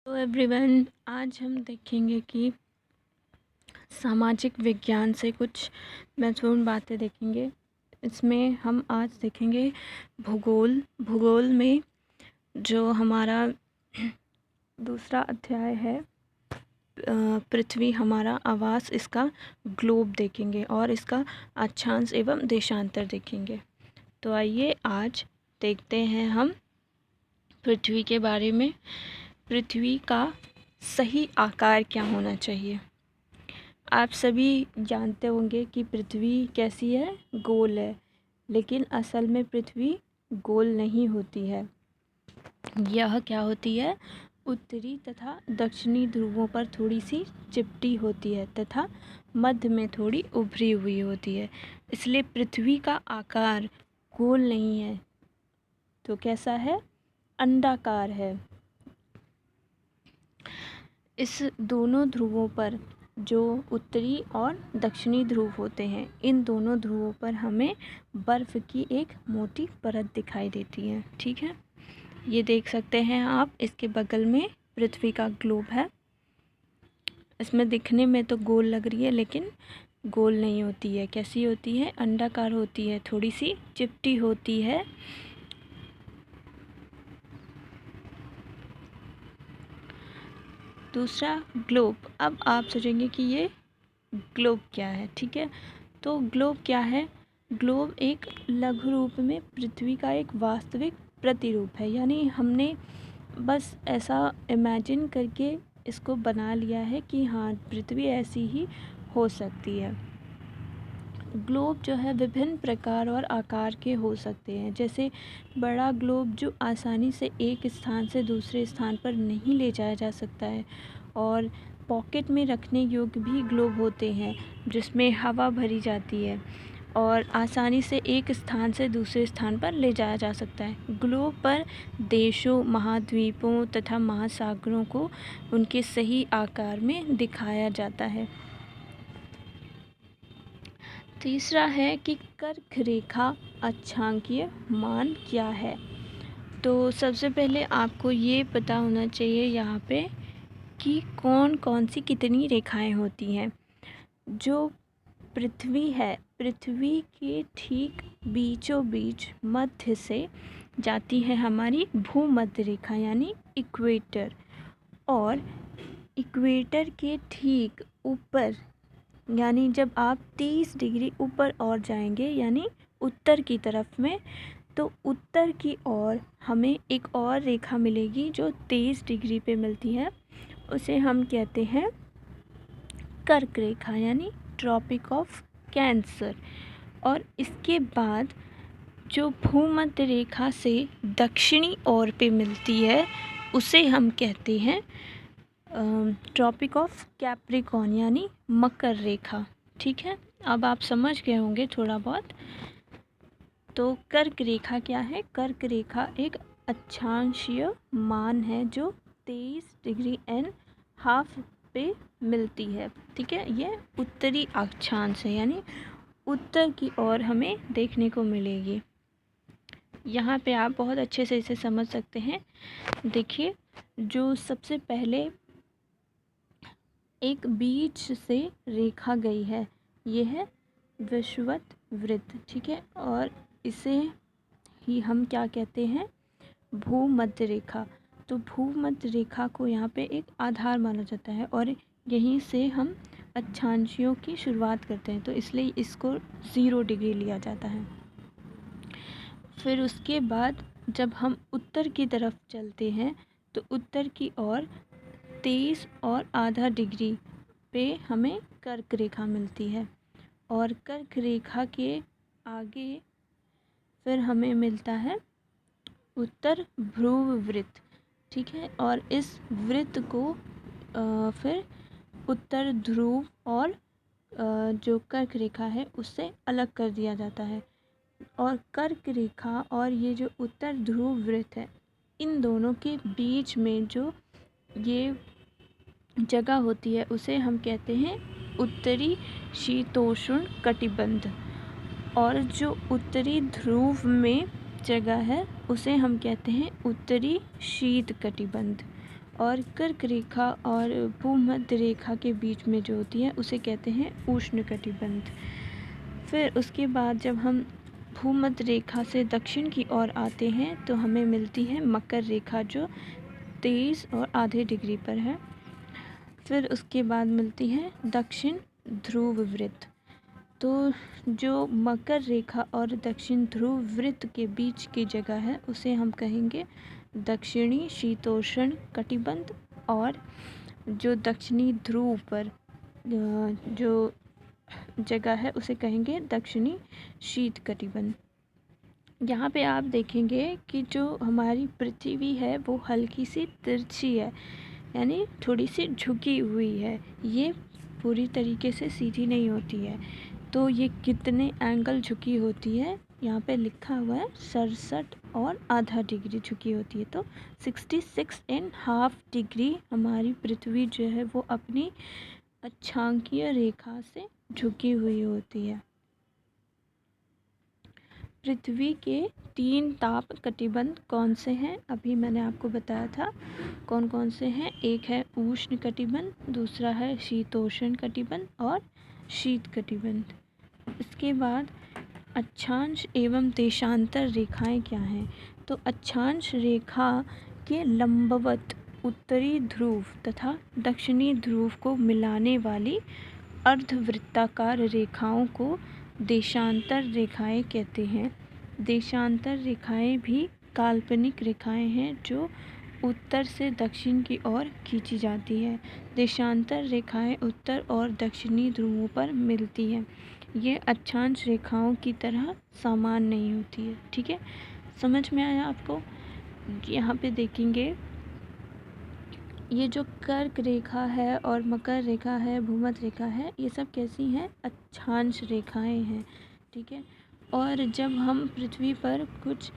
तो एवरीवन, आज हम देखेंगे कि सामाजिक विज्ञान से कुछ महत्वपूर्ण बातें देखेंगे। इसमें हम आज देखेंगे भूगोल में जो हमारा दूसरा अध्याय है, पृथ्वी हमारा आवास, इसका ग्लोब देखेंगे और इसका अक्षांश एवं देशांतर देखेंगे। तो आइए आज देखते हैं हम पृथ्वी के बारे में। पृथ्वी का सही आकार क्या होना चाहिए। आप सभी जानते होंगे कि पृथ्वी कैसी है, गोल है, लेकिन असल में पृथ्वी गोल नहीं होती है। यह क्या होती है, उत्तरी तथा दक्षिणी ध्रुवों पर थोड़ी सी चिपटी होती है तथा मध्य में थोड़ी उभरी हुई होती है। इसलिए पृथ्वी का आकार गोल नहीं है, तो कैसा है, अंडाकार है। इस दोनों ध्रुवों पर, जो उत्तरी और दक्षिणी ध्रुव होते हैं, इन दोनों ध्रुवों पर हमें बर्फ़ की एक मोटी परत दिखाई देती है। ठीक है, ये देख सकते हैं आप, इसके बगल में पृथ्वी का ग्लोब है। इसमें दिखने में तो गोल लग रही है, लेकिन गोल नहीं होती है। कैसी होती है, अंडाकार होती है, थोड़ी सी चिपटी होती है। दूसरा ग्लोब। अब आप सोचेंगे कि ये ग्लोब क्या है। ठीक है, तो ग्लोब क्या है, ग्लोब एक लघु रूप में पृथ्वी का एक वास्तविक प्रतिरूप है। यानी हमने बस ऐसा इमेजिन करके इसको बना लिया है कि हाँ, पृथ्वी ऐसी ही हो सकती है। ग्लोब जो है विभिन्न प्रकार और आकार के हो सकते हैं। जैसे बड़ा ग्लोब जो आसानी से एक स्थान से दूसरे स्थान पर नहीं ले जाया जा सकता है, और पॉकेट में रखने योग्य भी ग्लोब होते हैं जिसमें हवा भरी जाती है और आसानी से एक स्थान से दूसरे स्थान पर ले जाया जा सकता है। ग्लोब पर देशों, महाद्वीपों तथा महासागरों को उनके सही आकार में दिखाया जाता है। तीसरा है कि कर्क रेखा अक्षांकीय मान क्या है। तो सबसे पहले आपको ये पता होना चाहिए यहाँ पे कि कौन कौन सी कितनी रेखाएं होती हैं। जो पृथ्वी है, पृथ्वी के ठीक बीचों बीच मध्य से जाती है हमारी भूमध्य रेखा, यानी इक्वेटर, और इक्वेटर के ठीक ऊपर, यानी जब आप 30 डिग्री ऊपर और जाएंगे, यानी उत्तर की तरफ में, तो उत्तर की ओर हमें एक और रेखा मिलेगी जो 23 डिग्री पे मिलती है। उसे हम कहते हैं कर्क रेखा, यानी ट्रॉपिक ऑफ कैंसर। और इसके बाद जो भूमध्य रेखा से दक्षिणी ओर पे मिलती है, उसे हम कहते हैं ट्रॉपिक ऑफ कैप्रिकॉर्न, यानी मकर रेखा। ठीक है, अब आप समझ गए होंगे थोड़ा बहुत। तो कर्क रेखा क्या है, कर्क रेखा एक अक्षांशीय मान है जो 23 डिग्री एंड हाफ पे मिलती है। ठीक है, ये उत्तरी अक्षांश है, यानी उत्तर की ओर हमें देखने को मिलेगी। यहाँ पे आप बहुत अच्छे से इसे समझ सकते हैं। देखिए, जो सबसे पहले एक बीच से रेखा गई है, ये है विषुवत वृत्त। ठीक है, और इसे ही हम क्या कहते हैं, भूमध्य रेखा। तो भूमध्य रेखा को यहाँ पे एक आधार माना जाता है और यहीं से हम अक्षांशियों की शुरुआत करते हैं, तो इसलिए इसको 0 डिग्री लिया जाता है। फिर उसके बाद जब हम उत्तर की तरफ चलते हैं, तो उत्तर की ओर 23 और आधा डिग्री पे हमें कर्क रेखा मिलती है, और कर्क रेखा के आगे फिर हमें मिलता है उत्तर ध्रुव वृत्त। ठीक है, और इस वृत्त को फिर उत्तर ध्रुव और जो कर्क रेखा है उससे अलग कर दिया जाता है। और कर्क रेखा और ये जो उत्तर ध्रुव वृत्त है, इन दोनों के बीच में जो ये जगह होती है, उसे हम कहते हैं उत्तरी शीतोष्ण कटिबंध। और जो उत्तरी ध्रुव में जगह है, उसे हम कहते हैं उत्तरी शीत कटिबंध। और कर्क रेखा और भूमध्य रेखा के बीच में जो होती है उसे कहते हैं उष्णकटिबंध। फिर उसके बाद जब हम भूमध्य रेखा से दक्षिण की ओर आते हैं तो हमें मिलती है मकर रेखा, जो 23 और आधे डिग्री पर है। फिर उसके बाद मिलती है दक्षिण ध्रुव वृत्त। तो जो मकर रेखा और दक्षिण ध्रुव वृत्त के बीच की जगह है उसे हम कहेंगे दक्षिणी शीतोष्ण कटिबंध, और जो दक्षिणी ध्रुव पर जो जगह है उसे कहेंगे दक्षिणी शीत कटिबंध। यहाँ पे आप देखेंगे कि जो हमारी पृथ्वी है वो हल्की सी तिरछी है, यानी थोड़ी सी झुकी हुई है, ये पूरी तरीके से सीधी नहीं होती है। तो ये कितने एंगल झुकी होती है, यहाँ पे लिखा हुआ है 67 और आधा डिग्री झुकी होती है। तो 66.5 डिग्री हमारी पृथ्वी जो है वो अपनी अक्षांकीय रेखा से झुकी हुई होती है। पृथ्वी के 3 ताप कटिबंध कौन से हैं? अभी मैंने आपको बताया था कौन कौन से हैं। एक है उष्ण कटिबंध, दूसरा है शीतोष्ण कटिबंध और शीत कटिबंध। इसके बाद अक्षांश एवं देशांतर रेखाएं क्या हैं? तो अक्षांश रेखा के लंबवत उत्तरी ध्रुव तथा दक्षिणी ध्रुव को मिलाने वाली अर्धवृत्ताकार रेखाओं को देशांतर रेखाएं कहते हैं। देशांतर रेखाएं भी काल्पनिक रेखाएं हैं जो उत्तर से दक्षिण की ओर खींची जाती है। देशांतर रेखाएं उत्तर और दक्षिणी ध्रुवों पर मिलती हैं। ये अक्षांश रेखाओं की तरह समान नहीं होती है। ठीक है, समझ में आया आपको? यहाँ पे देखेंगे ये जो कर्क रेखा है और मकर रेखा है, भूमध्य रेखा है, ये सब कैसी हैं? अक्षांश रेखाएं हैं। ठीक है, और जब हम पृथ्वी पर कुछ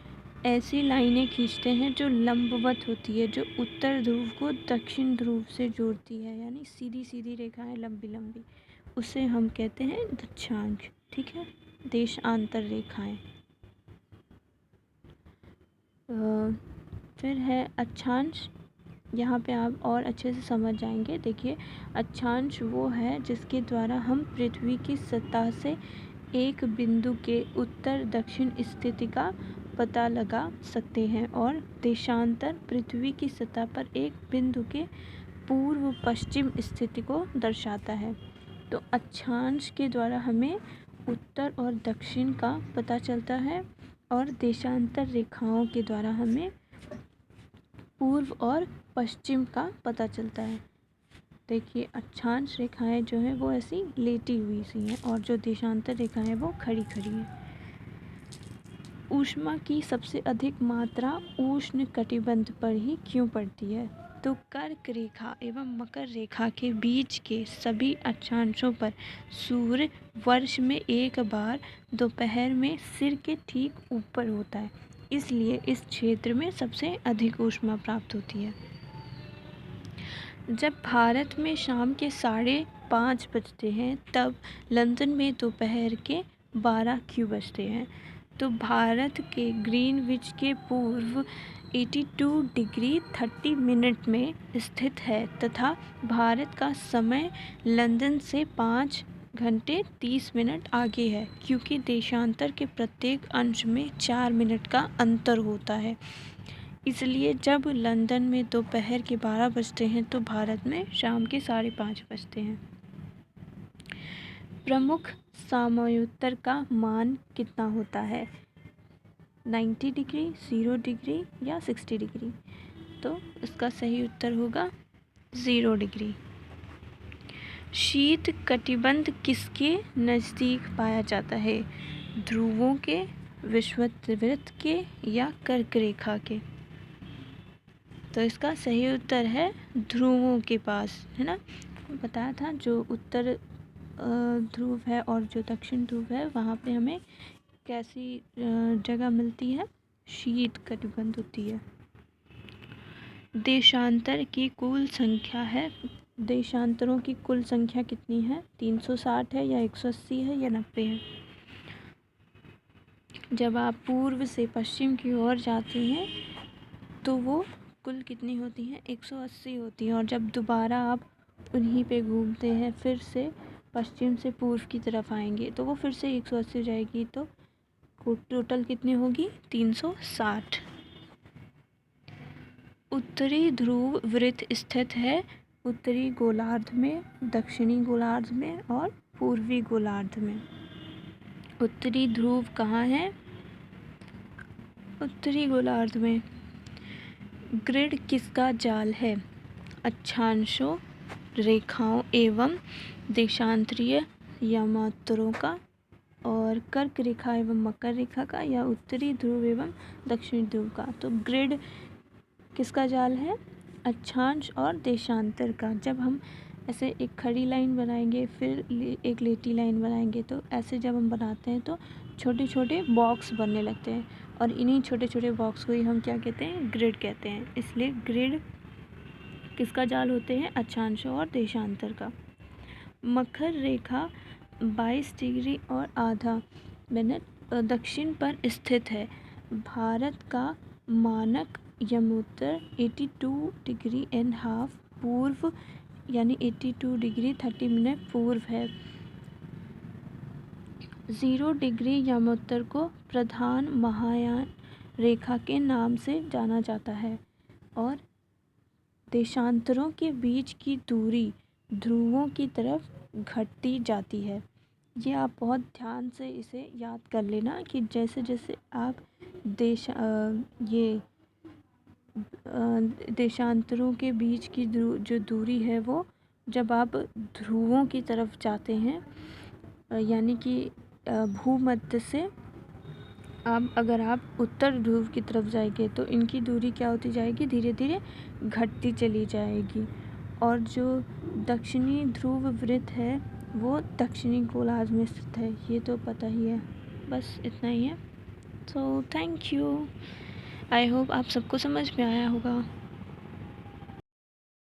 ऐसी लाइनें खींचते हैं जो लंबवत होती है, जो उत्तर ध्रुव को दक्षिण ध्रुव से जोड़ती है, यानी सीधी सीधी रेखाएं लंबी लंबी, उसे हम कहते हैं दक्षांश। ठीक है, देशांतर रेखाएं। फिर है अक्षांश। यहाँ पे आप और अच्छे से समझ जाएंगे। देखिए, अक्षांश वो है जिसके द्वारा हम पृथ्वी की सतह से एक बिंदु के उत्तर दक्षिण स्थिति का पता लगा सकते हैं, और देशांतर पृथ्वी की सतह पर एक बिंदु के पूर्व पश्चिम स्थिति को दर्शाता है। तो अक्षांश के द्वारा हमें उत्तर और दक्षिण का पता चलता है, और देशांतर रेखाओं के द्वारा हमें पूर्व और पश्चिम का पता चलता है। देखिए, अक्षांश रेखाएं जो हैं वो ऐसी लेटी हुई सी हैं, और जो देशांतर रेखाएं वो खड़ी खड़ी हैं। ऊष्मा की सबसे अधिक मात्रा उष्ण कटिबंध पर ही क्यों पड़ती है? तो कर्क रेखा एवं मकर रेखा के बीच के सभी अक्षांशों पर सूर्य वर्ष में एक बार दोपहर में सिर के ठीक ऊपर होता है, इसलिए इस क्षेत्र में सबसे अधिक ऊष्मा प्राप्त होती है। जब भारत में शाम के 5:30 बजते हैं तब लंदन में दोपहर के 12 क्यों बजते हैं? तो भारत के ग्रीनविच के पूर्व 82 डिग्री 30 मिनट में स्थित है तथा भारत का समय लंदन से 5 घंटे 30 मिनट आगे है, क्योंकि देशांतर के प्रत्येक अंश में 4 मिनट का अंतर होता है। इसलिए जब लंदन में दोपहर के 12 बजते हैं तो भारत में शाम के 5:30 बजते हैं। प्रमुख सामयोत्तर का मान कितना होता है? 90 डिग्री, 0 डिग्री या 60 डिग्री? तो इसका सही उत्तर होगा 0 डिग्री। शीत कटिबंध किसके नज़दीक पाया जाता है? ध्रुवों के, विषुववृत्त के या कर्क रेखा के? तो इसका सही उत्तर है ध्रुवों के पास, है ना। बताया था जो उत्तर ध्रुव है और जो दक्षिण ध्रुव है वहाँ पे हमें कैसी जगह मिलती है? शीत कटिबंध होती है। देशांतर की कुल संख्या है, देशांतरों की कुल संख्या कितनी है? 360 है या 180 है या 90 है? जब आप पूर्व से पश्चिम की ओर जाते हैं तो वो कुल कितनी होती हैं? 180 होती हैं। और जब दोबारा आप उन्हीं पे घूमते हैं, फिर से पश्चिम से पूर्व की तरफ आएंगे तो वो फिर से 180 हो जाएगी, तो टोटल कितनी होगी? 360। उत्तरी ध्रुव वृत्त स्थित है उत्तरी गोलार्ध में, दक्षिणी गोलार्ध में और पूर्वी गोलार्ध में। उत्तरी ध्रुव कहाँ है? उत्तरी गोलार्ध में। ग्रिड किसका जाल है? अक्षांशों, रेखाओं एवं देशांतरीय यमांतरों का, और कर्क रेखा एवं मकर रेखा का, या उत्तरी ध्रुव एवं दक्षिणी ध्रुव का। तो ग्रिड किसका जाल है? अक्षांश और देशांतर का। जब हम ऐसे एक खड़ी लाइन बनाएंगे, फिर एक लेटी लाइन बनाएंगे, तो ऐसे जब हम बनाते हैं तो छोटे छोटे बॉक्स बनने लगते हैं, और इन्हीं छोटे छोटे बॉक्स को ही हम क्या कहते हैं? ग्रिड कहते हैं। इसलिए ग्रिड किसका जाल होते हैं? अक्षांशों और देशांतर का। मकर रेखा 22 डिग्री और आधा मिनट दक्षिण पर स्थित है। भारत का मानक यमोत्तर 82 डिग्री एंड हाफ पूर्व, यानी 82 डिग्री 30 मिनट पूर्व है। 0 डिग्री यमोत्तर को प्रधान महायान रेखा के नाम से जाना जाता है। और देशांतरों के बीच की दूरी ध्रुवों की तरफ घटती जाती है। ये आप बहुत ध्यान से इसे याद कर लेना कि जैसे जैसे आप देशांतरों के बीच की जो दूरी है, वो जब आप ध्रुवों की तरफ जाते हैं, यानी कि भूमध्य से अगर आप उत्तर ध्रुव की तरफ जाएंगे तो इनकी दूरी क्या होती जाएगी? धीरे धीरे घटती चली जाएगी। और जो दक्षिणी ध्रुव वृत्त है वो दक्षिणी गोलार्ध में स्थित है। ये तो पता ही है। बस इतना ही है। So thank you. I hope आप सबको समझ में आया होगा।